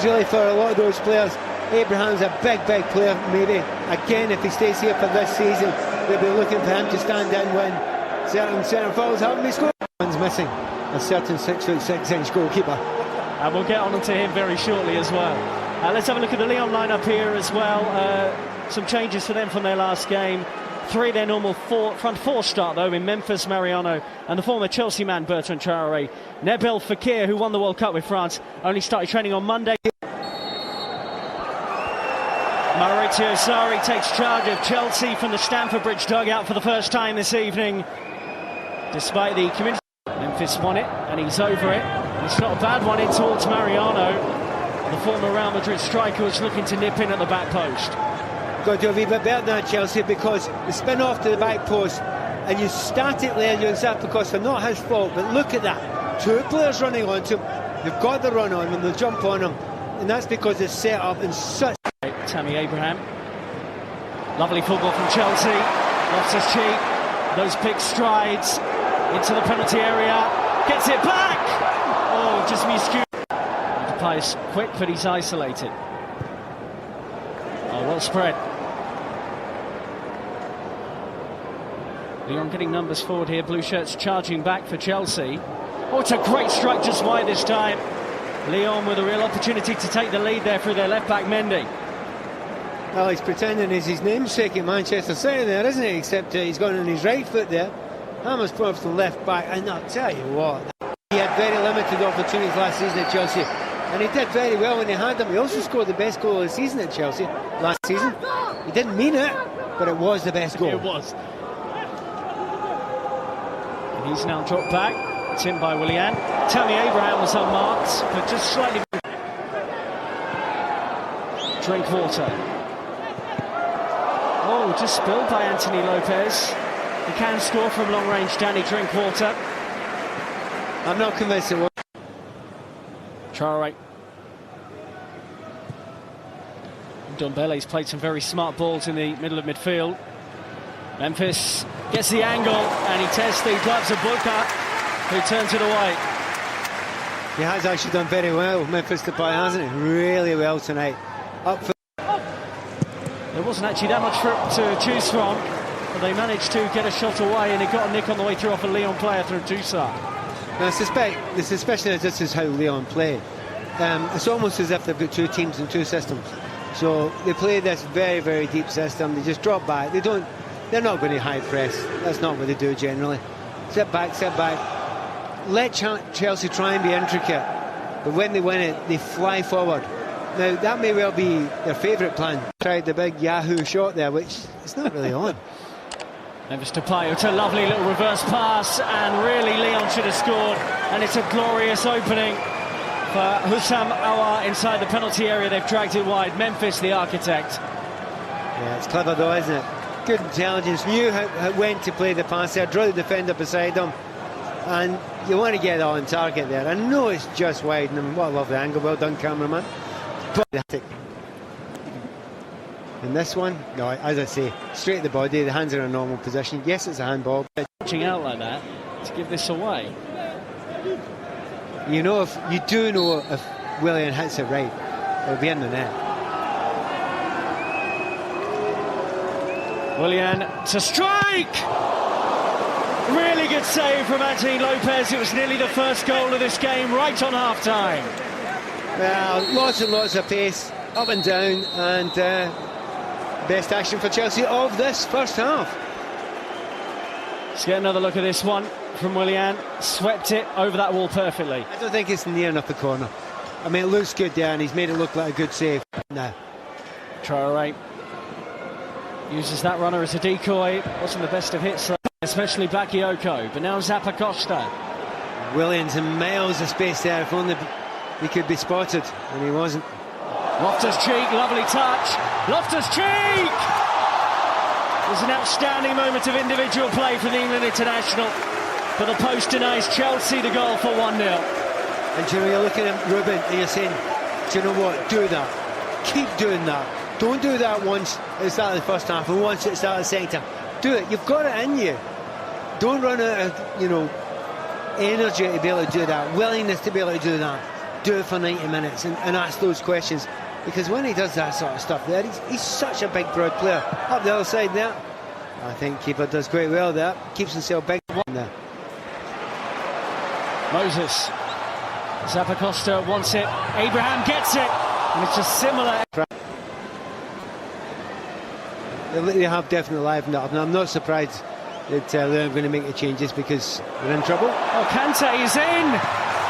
goals really for a lot of those players. Abraham's a big player. Maybe again, if he stays here for this season, they'll be looking for him to stand in when certain fouls haven't been scored. One's missing a certain 6'6" goalkeeper. And we'll get on to him very shortly as well. Let's have a look at the Lyon lineup here as well. Some changes for them from their last game. 3 their normal front four start though, in Memphis, Mariano and the former Chelsea man Bertrand Traoré. Nabil Fekir, who won the World Cup with France, only started training on Monday. Maurizio Sarri takes charge of Chelsea from the Stamford Bridge dugout for the first time this evening. Despite the community, Memphis won it and he's over it. It's not a bad one in towards Mariano. The former Real Madrid striker was looking to nip in at the back post. Got to do a wee bit better than Chelsea, because the spin off to the back post and you start it there, you're that because they're not his fault, but look at that. 2 players running onto him, they've got the run on him, they'll jump on him, and that's because it's set up in such... Tammy Abraham, lovely football from Chelsea. Loftus-Cheek, those big strides into the penalty area, gets it back. Oh, just miscued. The play's quick, but he's isolated. Oh, well spread. Lyon getting numbers forward here. Blue shirts charging back for Chelsea. Oh, it's a great strike just wide this time. Lyon with a real opportunity to take the lead there through their left back Mendy. Well, he's pretending he's his namesake at Manchester City there, isn't he? Except he's gone on his right foot there. Hammers put up the left back, and I'll tell you what, he had very limited opportunities last season at Chelsea, and he did very well when he had them. He also scored the best goal of the season at Chelsea last season. He didn't mean it, but it was the best goal. It was. And he's now dropped back. It's in by Willian. Tammy Abraham was unmarked, but just slightly... Drinkwater. Oh, just spilled by Anthony Lopez. He can score from long range, Danny Drinkwater. I'm not convinced it was. Traoré. Ndombele's played some very smart balls in the middle of midfield. Memphis gets the angle and he tests the gloves of Bulka, who turns it away. He has actually done very well, Memphis Depay, hasn't he? Really well tonight. Up for... There wasn't actually that much to choose from, but they managed to get a shot away, and it got a nick on the way through off a Lyon player through Toussaint. Now, I suspect, especially as this is how Lyon play, it's almost as if they've got 2 teams and 2 systems. So they play this very deep system. They just drop back. They're not going to high press. That's not what they do generally. Sit back. Let Chelsea try and be intricate, but when they win it, they fly forward. Now, that may well be their favourite plan. Tried the big Yahoo shot there, which is not really on. Memphis Depay, it's a lovely little reverse pass, and really Lyon should have scored, and it's a glorious opening for Hussam Aouar inside the penalty area. They've dragged it wide. Memphis, the architect. Yeah, it's clever though, isn't it? Good intelligence, knew when to play the pass there, drew the defender beside him, and you want to get it on target there. I know it's just wide, and what a lovely angle. Well done, cameraman. And this one, no, as I say, straight at the body, the hands are in a normal position. Yes, it's a handball. Punching out like that to give this away. You know, if Willian hits it right, it'll be in the net. Willian to strike! Really good save from Anthony Lopez. It was nearly the first goal of this game, right on half-time. Well, lots and lots of pace, up and down, and best action for Chelsea of this first half. Let's get another look at this one from Willian. Swept it over that wall perfectly. I don't think it's near enough the corner. I mean, it looks good there, and he's made it look like a good save. No. Traoré uses that runner as a decoy. Wasn't the best of hits, especially Bakayoko, but now Zappacosta. Williams in miles of space there. If only he could be spotted, and he wasn't. Loftus-Cheek, lovely touch. Loftus-Cheek! It was an outstanding moment of individual play for the England international, but the post denies Chelsea the goal for 1-0. And you know, you're looking at Ruben and you're saying, do you know what, do that, keep doing that. Don't do that once at the start of the first half and once at the start of the second half. Do it, you've got it in you. Don't run out of, energy to be able to do that, willingness to be able to do that. do for 90 minutes and ask those questions, because when he does that sort of stuff there, he's such a big, broad player. Up the other side there, I think keeper does quite well there, keeps himself big there. Moses, Zappacosta wants it, Abraham gets it, and it's just similar. They have definitely livened up, and I'm not surprised that they're going to make the changes, because they're in trouble. Oh, Kante is in!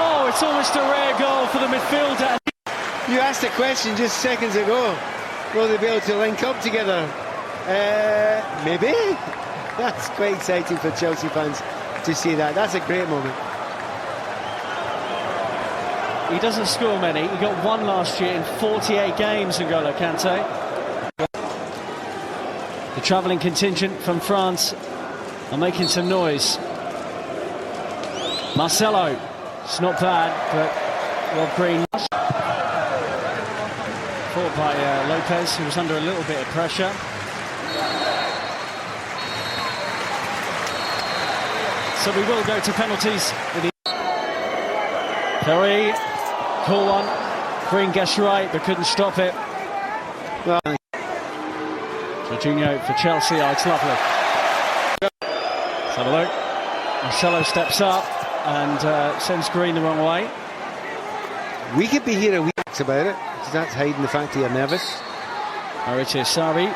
Oh, it's almost a rare goal for the midfielder. You asked the question just seconds ago, will they be able to link up together? Maybe. That's quite exciting for Chelsea fans to see that. That's a great moment. He doesn't score many. He got one last year in 48 games, N'Golo Kante. The travelling contingent from France are making some noise. Marcelo, it's not bad, but Rob Green. Fought by Lopez, who was under a little bit of pressure. So we will go to penalties. Perry, cool one. Green gets right, but couldn't stop it. Well, Jorginho for Chelsea. Oh, it's lovely. Let's have a look. Marcelo steps up and sends Green the wrong way. we could be here a week about it, because that's hiding the fact that you're nervous. Or it is Sarri.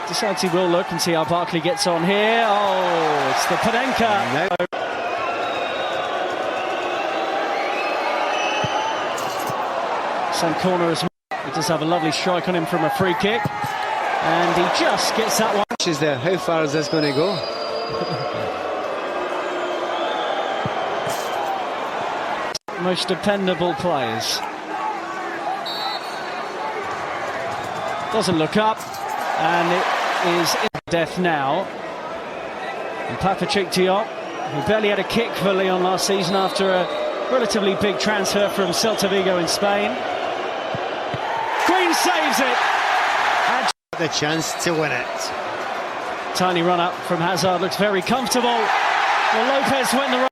Decides he will look and see how Barkley gets on here. Oh, it's the Panenka. No. Same corner as well. He does have a lovely strike on him from a free kick. And he just gets that one. Is there? How far is this going to go? Most dependable players. Doesn't look up. And it is in death now. And Pape Cheikh Diop, who barely had a kick for Lyon last season after a relatively big transfer from Celta Vigo in Spain. Green saves it. And The chance to win it. tiny run up from Hazard, looks very comfortable. Well, Lopez went the right.